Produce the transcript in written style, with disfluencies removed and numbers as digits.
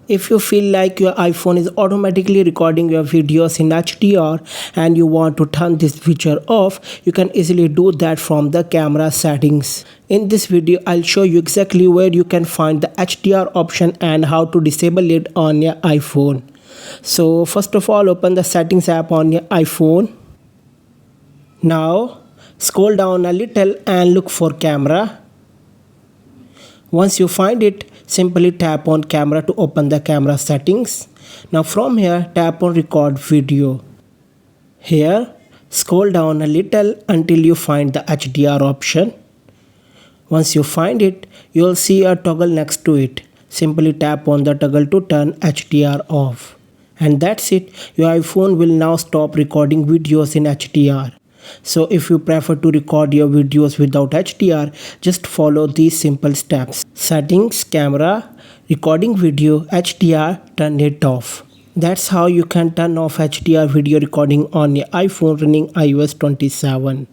If you feel like your iPhone is automatically recording your videos in HDR and you want to turn this feature off, you can easily do that from the camera settings. In this video, I'll show you exactly where you can find the HDR option and how to disable it on your iPhone. So first of all, open the settings app on your iPhone. Now scroll down a little and look for camera. Once you find it, simply tap on camera to open the camera settings. Now from here, tap on record video. Here, scroll down a little until you find the HDR option. Once you find it, you will see a toggle next to it. Simply tap on the toggle to turn HDR off. And that's it, your iPhone will now stop recording videos in HDR. So if you prefer to record your videos without HDR, just follow these simple steps. Settings, camera, recording video, HDR, turn it off. That's how you can turn off HDR video recording on your iPhone running iOS 27.